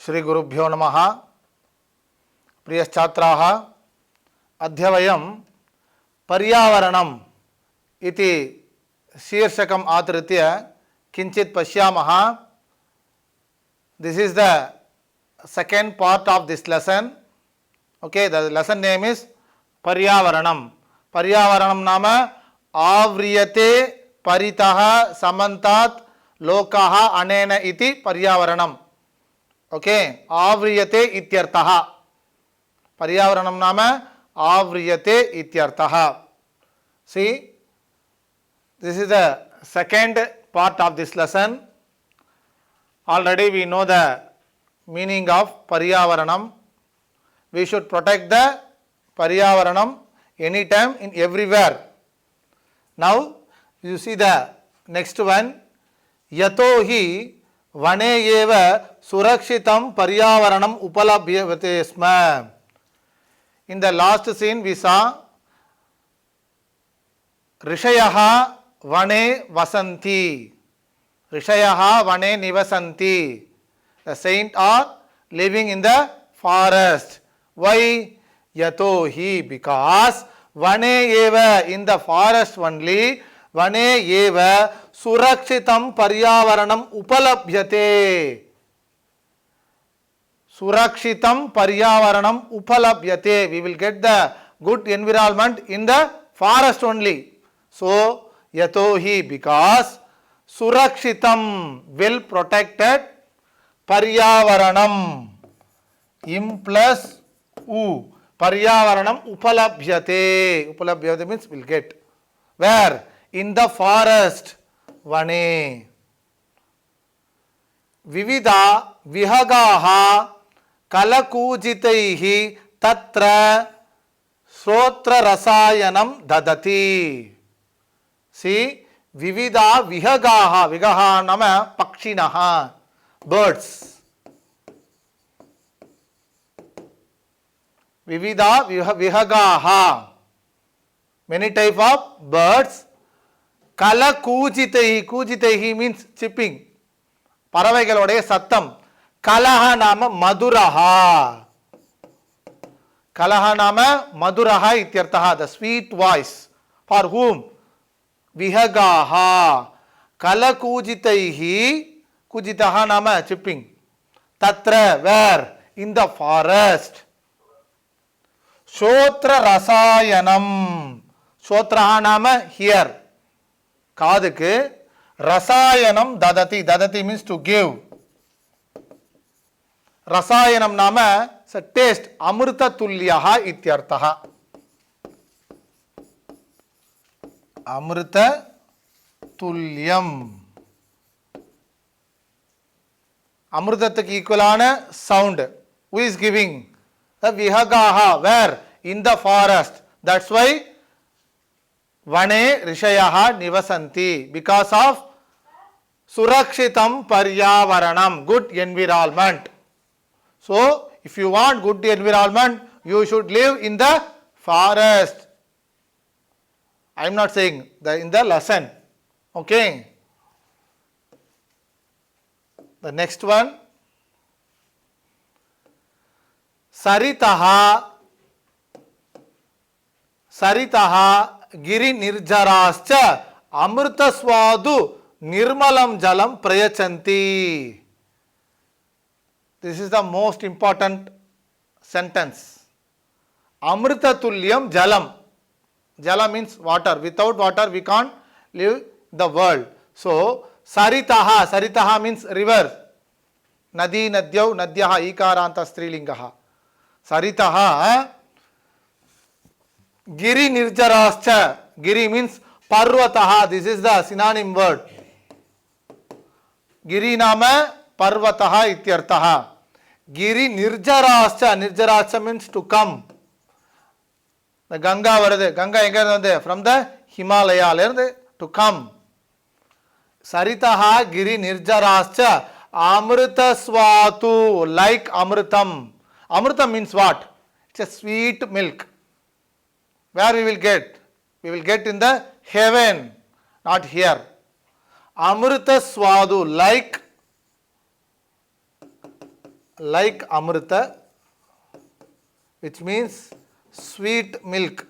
श्री गुरुभ्यो नमः। प्रियछात्राः, अद्य वयं पर्यावरणम् इति शीर्षकम् आधृत्य किञ्चित् पश्यामः। This is the second part of this lesson. Okay, the lesson name is पर्यावरणम्. पर्यावरणं नाम आव्रियते परितः समन्तात् लोकः अनेन इति पर्यावरणम्. ओके, आव्रियते इत्यर्थः. पर्यावरणं नाम आव्रियते इत्यर्थः. See, this is the second part of this lesson. Already we know the meaning of Paryavaranam. We should protect the Paryavaranam anytime, in everywhere. Now you see the next one. Yato hi vane eva surakshitam Paryavaranam upalabhyate sma. In the last scene we saw Rishayaha vane vasanti. Rishayaha vane nivasanti. The saints are living in the forest. Why? Yato hi, because vane eva, in the forest only, vane eva surakshitam paryavaranam upalabhyate. Surakshitam paryavaranam upalabhyate. We will get the good environment in the forest only. So, yato hi, because surakshitam, well protected, paryavaranam, im plus u, paryavaranam upalabhyate. Upalabhyate means will get. Where? In the forest. Vane. Vivida vihagaha kalakujitaihi tatra srotra rasayanam dadati. See, vivida vihagaha. Vigaha nama pakshinaha, birds. Vivida vihagaha, many type of birds. Kala kujitaihi. Kujitaihi means chipping. பறவைகளுடைய சத்தம். கலஹ நாம மதுரஹா. கலஹ நாம மதுரஹா இத்யர்த்தஹ, the sweet voice. For whom? Vihagaha. Kala kujitaihi. Kujitaha nama chipping. Tatra, where? In the forest. Shotra rasayanam. Shotraha nama here. காதுக்கு. Rasayanam dadati. Dadati means to give. Rasayanam nama is a taste. Amrita tulyaha ityartaha. Amrita tulyam. Amritathukku equalana sound. Who is giving? The vihagaha. Where? In the forest. That's why vane rishayaha nivasanti, because of surakshitam paryavaranam, good environment. So, if you want good environment, you should live in the forest. I am not saying in the lesson. Okay. The next one. Saritaha. Saritaha Giri निर्जराश्च अमृत स्वादु निर्मलम jalam prayachanti. This is the most important sentence. Amrita tulyam jalam. Jala means water. Without water we can't live the world. So saritaha. Saritaha means river. Nadi nadyau nadyaha ikaranta strilingaha. Saritaha. Giri nirjarascha. Giri means parvataha. This is the synonym word. Giri nama parvataha ityartaha. Giri nirjarascha. Nirjarascha means to come. The Ganga varade. Ganga enga irundhe? From the Himalaya to come. Saritaha giri nirjarascha amrita swatu, like amritam. Amritam means what? It's a sweet milk. Where we will get? We will get in the heaven, not here. Amrita swadu, like like amrita, which means sweet milk.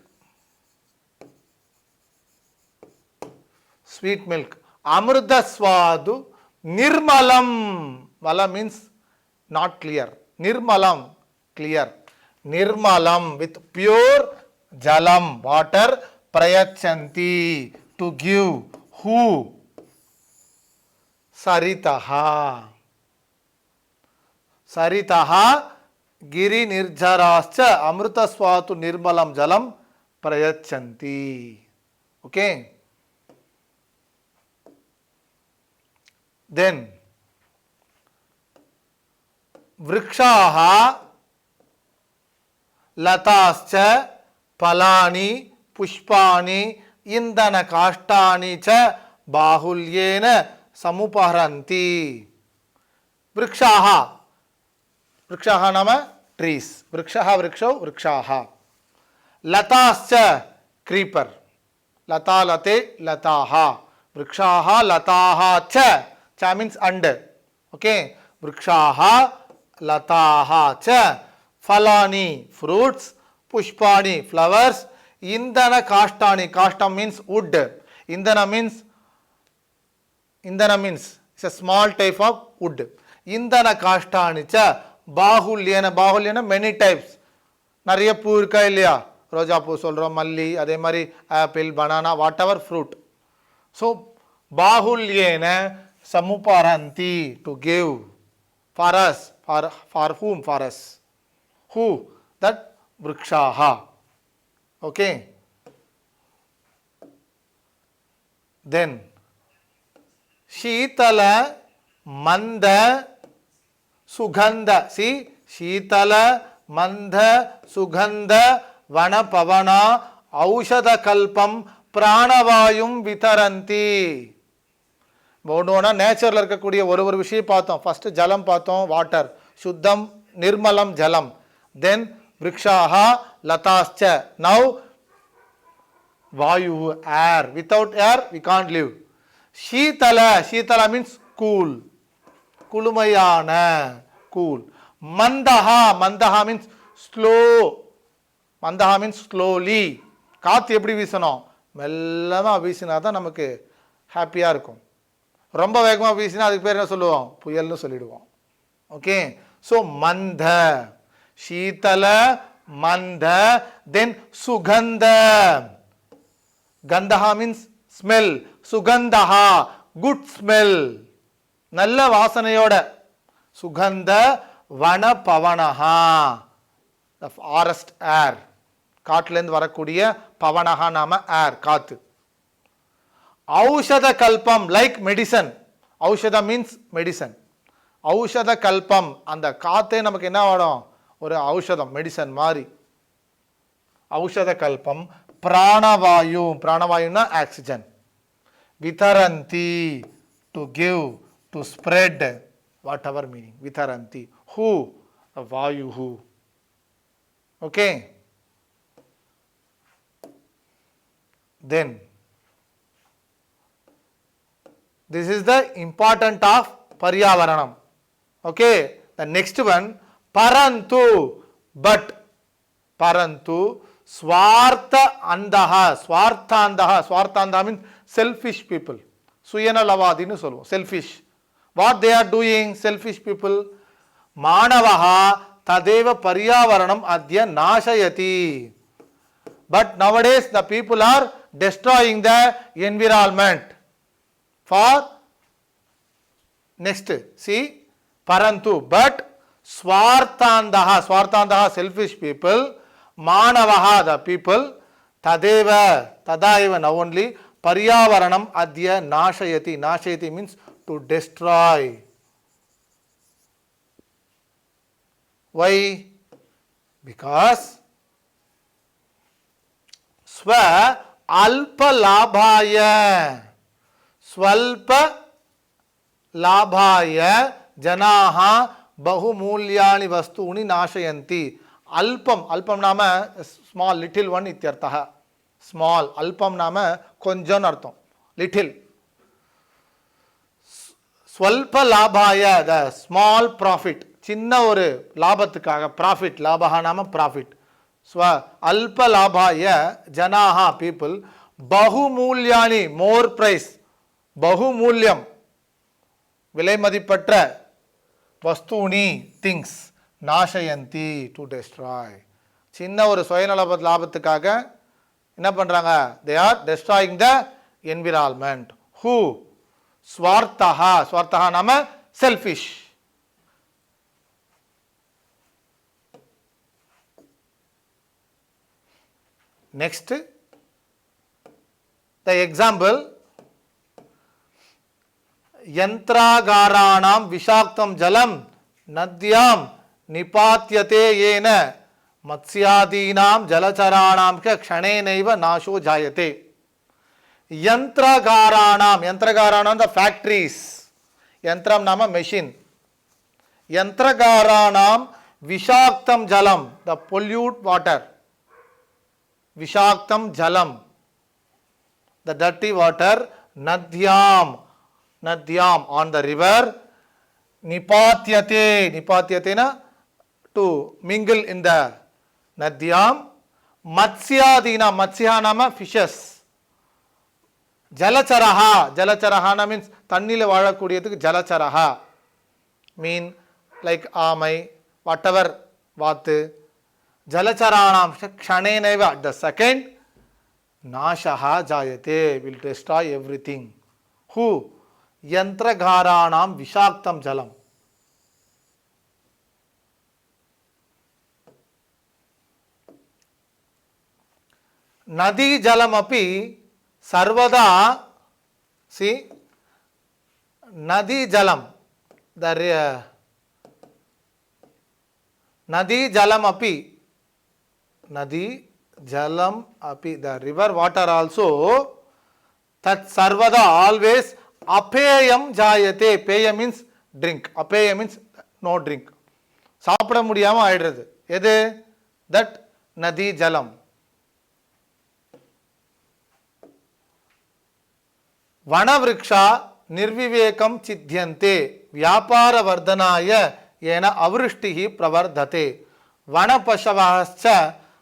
Sweet milk. Amrita swadu nirmalam. Vala means not clear. Nirmalam, clear. Nirmalam, with pure jalam, water. Prayachanti, to give. Who? Saritaha. Saritaha giri nirjarascha amrita swatu nirmalam jalam prayachanti. Okay. Then vrikshaha latascha palani pushpani indana kashtani cha bahulyena samupaharanti. Vrikshaha. Vrikshaha nama trees. Vrikshaha vriksho vrikshaha. Latascha creeper. Lata late lataha. Vrikshaha lataha cha. Cha means under. Okay. Vrikshaha lataha cha. Falani fruits. Pushpani flowers. Indana kashtani. Kashtam means wood. Indana means it's a small type of wood. Indana kashtani cha. Bahulyena many types. நிறைய பூ இருக்கா இல்லையா? ரோஜா பூ சொல்றோம், மல்லி, அதே மாதிரி apple, banana, whatever fruit. So பாகுல்யேன சமுபாரந்தி, to give. For us, for whom? For us. who? that vrikshaha. okay. then shitala manda sugandha. see, shitala manda sugandha vana pavana aushadha kalpam பிராணவாயும் விதரந்தி. ஒன்று நேச்சரில் இருக்கக்கூடிய ஒரு விஷயம் பார்த்தோம். ஃபர்ஸ்ட் ஜலம் பார்த்தோம், water, சுத்தம், நிர்மலம் ஜலம். தென் விருக்ஷாஹா லதாஸ்ச. நவ் வாயு, air. Without air we can't live. ஷீதல, ஷீதல மீன்ஸ் கூல், குளுமையான, கூல். மந்தஹா, மந்தஹா மீன்ஸ் ஸ்லோ. மந்தஹா மீன்ஸ் ஸ்லோலி. காற்று எப்படி வீசணும்? மெல்லமாக வீசினா தான் நமக்கு ஹாப்பியாக இருக்கும். ரொம்ப வேகமாக வீசினா அதுக்கு பேர் என்ன சொல்லுவோம்? புயல்னு சொல்லிடுவோம். ஓகே. ஸோ மந்த, சீதல மந்த. தென் சுகந்த. கந்தஹா மீன்ஸ் ஸ்மெல். சுகந்தஹா குட் ஸ்மெல், நல்ல வாசனையோட. சுகந்த வன பவனஹா, ஃபாரஸ்ட் ஏர், காட்டிலேருந்து வரக்கூடிய பவனஹா நாம ஏர், காத்து. ஔஷத கல்பம், லைக் மெடிசன். ஔஷத மீன்ஸ் மெடிசன். ஔஷத கல்பம், அந்த காத்தே நமக்கு என்ன ஆடும்? ஒரு ஔஷதம், மெடிசன் மாதிரி. ஔஷத கல்பம். பிராணவாயு, பிராணவாயுனா ஆக்சிஜன். விதரந்தி, to give, to spread, whatever meaning. விதரந்தி. ஹூ? வாயு. Okay. then this is the important of paryavaranam. okay. the next one parantu, but. parantu swartha andaha. swartha andaha, swartha andaha means selfish people. suyanalavaadinu solluvom, selfish. what they are doing? selfish people. manavaha tadeva paryavaranam adya nashayati. but nowadays the people are destroying the environment for next. see, parantu, but swarthandaha, swarthandaha selfish people, manavaha the people, tadeva, tadaiva now only, paryavaranam adya nashayati. nashayati means to destroy. why? because स्व अल्प लाभाय, स्वल्प लाभाय जनाः बहुमूल्यानि वस्तूनि नाशयन्ति. अल्पम, अल्पम नाम small, little one इत्यर्थः. Small, अल्पम नाम கொஞ்சம் அர்த்தம், लिटिल. स्वल्प लाभाय द स्मॉल प्रॉफिट, சின்ன ஒரு லாபத்துக்காக ப்ராஃபிட், லாபஹா நாம ப்ராஃபிட், ஸ்வ அல்ப லாபாய ஜனாஹா பீப்புள் பகுமூல்யானி மோர் பிரைஸ், பகுமூல்யம் விலை மதிப்பற்ற வஸ்தூனி திங்ஸ் நாசயந்தி டு டெஸ்ட்ராய். சின்ன ஒரு சுயநல லாபத்துக்காக என்ன பண்றாங்க? they are destroying the environment. who? ஸ்வார்த்தஹா, ஸ்வார்த்தஹா நாம செல்ஃபிஷ். next the example, यंत्रागाराणां विषाक्तं जलं नद्यां निपात्यते येन मत्स्यादीनां जलचराणां च क्षणेनैव नाशो जायते. यंत्रागाराणां, यंत्रागाराणां the factories, यंत्रम नाम machine, यंत्रागाराणां विषाक्तं जलं the pollute water, विषाक्तं जलं the dirty water, नद्यां, नद्याम on the river, निपात्यते, निपात्यते ना to mingle in the नद्याम, मत्स्यादीना, Matsya नाम fishes, जलचरहा, जलचरहा ना means தண்ணில வாழக்கூடியதுக்கு ஜலச்சரஹா, மீன் like ஆமை, whatever, வாத்து, ஜலச்சராணாம் க்ஷணேனைவ at the second நாஷஹா ஜாயதே will destroy everything. who? यंत्रगाराणां विषाक्तं जलम. नदी जलमपि सर्वदा, सी नदी जलम, नदी जलमपि, नदी जलम अपि the river water also, that सर्वदा always அபேயம் ஜாயத்தே. பேய மீன்ஸ் ட்ரிங்க், அபேய மீன்ஸ் நோ ட்ரிங்க், சாப்பிட முடியாம ஆயிடுறது. எது? தட் நதி ஜலம். வனவிருக்ஷா நிர்விவேகம் சித்தியந்தே வியாபார வர்தனாய ஏன அவருஷ்டிஹி பிரவர்ததே. வனபசவச்ச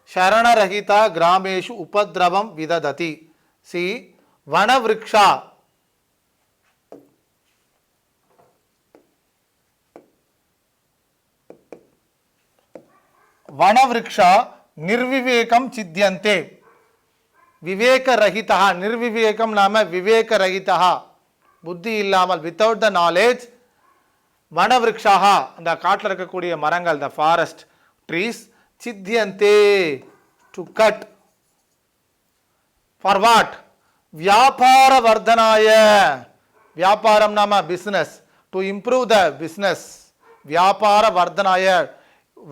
சரணரஹிதா கிராமேஷு உபத்ரவம் விதததி. சி வனவிருக்ஷா, वनवृक्षा निर्विवेकम चिद्यन्ते. विवेक रहिता, निर्विवेकम नाम विवेक रहिता, बुद्धि इल्लाமல், विदाउट द नॉलेज. वनवृक्षा அந்த காட்டில் இருக்கக்கூடிய மரங்கள், த ஃபாரஸ்ட் ட்ரீஸ், சித்தியந்தே டு கட். For what? வியாபார வர்தனாய, வியாபாரம் நாம business, to improve the business. வியாபார வர்தனாய,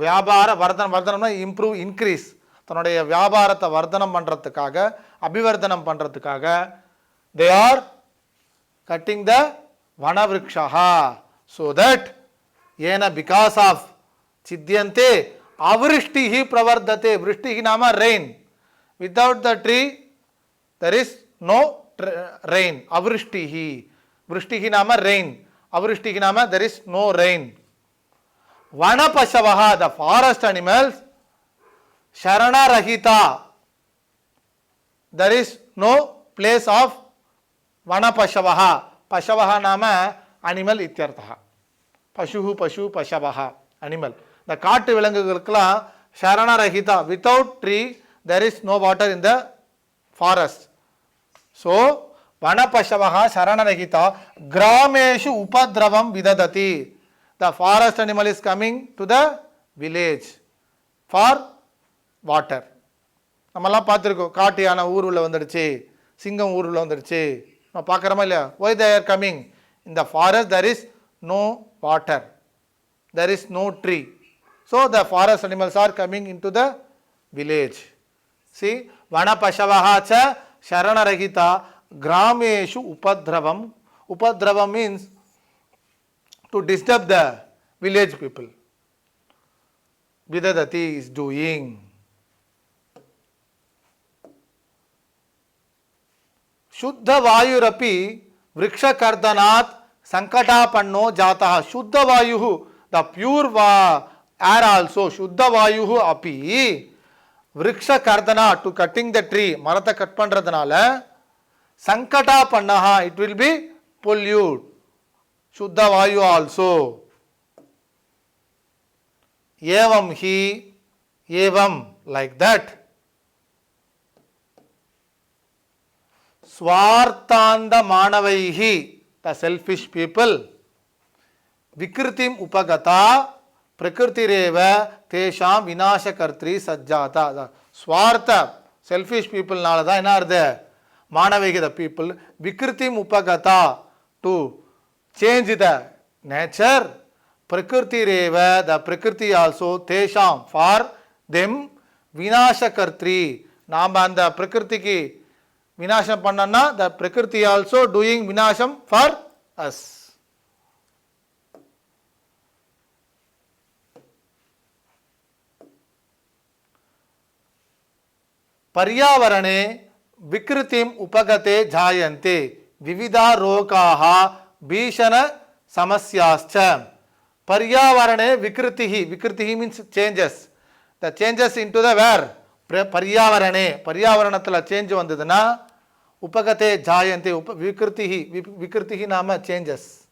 வியாபார வர்தனம், வர்தனம்னா இம்ப்ரூவ், இன்க்ரீஸ், தன்னுடைய வியாபாரத்தை வர்தனம் பண்ணுறதுக்காக, அபிவர்தனம் பண்ணுறதுக்காக தே ஆர் கட்டிங் த வனவிருக்ஷா. ஸோ தட் ஏன பிகாஸ் ஆஃப் சித்தியந்தே அவருஷ்டிஹி பிரவர்ததே. விருஷ்டிஹி நாம rain, without the tree there is no rain. அவருஷ்டிஹி, விருஷ்டிஹி நாம ரெயின், அவருஷ்டிஹி நாம தெர் இஸ் நோ ரெயின். वनपशवः the forest animals, sharanarahita there is no place of वनपशवः. पशवः नाम animal इत्यर्थः. पशुः, पशु, पशवः animal. the காட்டு விலங்குகளுக்கெல்லாம் sharanarahita, without tree there is no water in the forest. so वनपशवः sharanarahita ग्रामेषु उपद्रवं विदधति. the forest animal is coming to the village for water. நம்மலாம் பார்த்துருக்கோம், காட்டு யானை ஊர் உள்ள வந்துடுச்சு, சிங்கம் ஊர் உள்ள வந்துடுச்சு, நம்ம பார்க்குறோமா இல்லையா? why they are coming? in the forest there is no water, there is no tree, so the forest animals are coming into the village. see vanapashavaha cha sharanarahita grameshu upadravam. Upadravam means to disturb the village people. Vidadati is doing. Shuddha Vayurapi Vriksha Kardanat Sankatapanno Jataha. Shuddha Vayuhu, the pure air also, Shuddha Vayuhu api, Vriksha Kardana, to cutting the tree, Marata cut pandradhanala, Sankata Pannaha, it will be pollute. Shuddha Vayu also. Evam hi, evam, like that. Swartanda Manavaihi, the selfish people. Vikritim upagata, prakritireva, tesham vinashakartri sajjata. The Swartha, selfish people, nalada, enarde, Manavaihi, the people. Vikritim upagata, to change the nature. Prakritireva, the Prakriti also, tesham, for them, vinashakartri. Nama and the Prakriti ki Vinasham Pannana, the Prakriti also doing Vinasham for us. Paryavarane Vikritim Upagate Jayante Vivida Rokaha Bhishana Samasyascha. Paryavarane Vikritihi. Vikritihi means changes. The changes into the where? Paryavarane. Paryavaranathila change vandadana. Upagate jayante. Vikritihi. Vikritihi nama changes.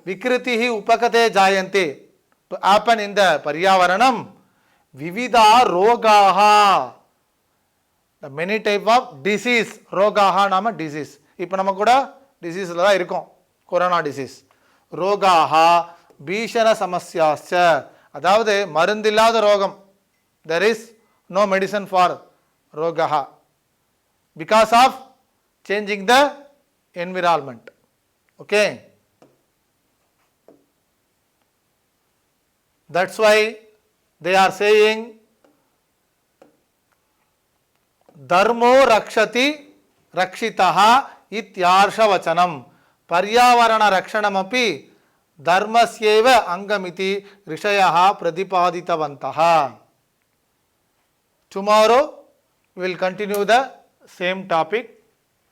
Vikritihi upagate jayante. To happen in the Paryavaranam. Vivida rogaha. The many type of disease. Rogaha nama disease. Ipa nama kuda disease la irukom. Corona disease. Rogaha. Bhishana Samasyascha. அதாவது மருந்தில்லாத ரோகம். There is no medicine for rogaha because of changing the environment. Okay. That's why they are saying Dharmo Rakshati Rakshitaha Ityarsha Vachanam. Paryavarana Rakshanamapi Dharmasyeva Angamiti Rishayaha Pradipaditavantaha. Tomorrow we will continue the same topic.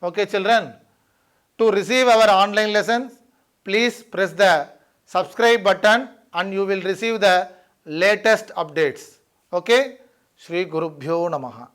Okay, children. To receive our online lessons, please press the subscribe button and you will receive the latest updates. Okay? Shri Gurubhyo Namaha.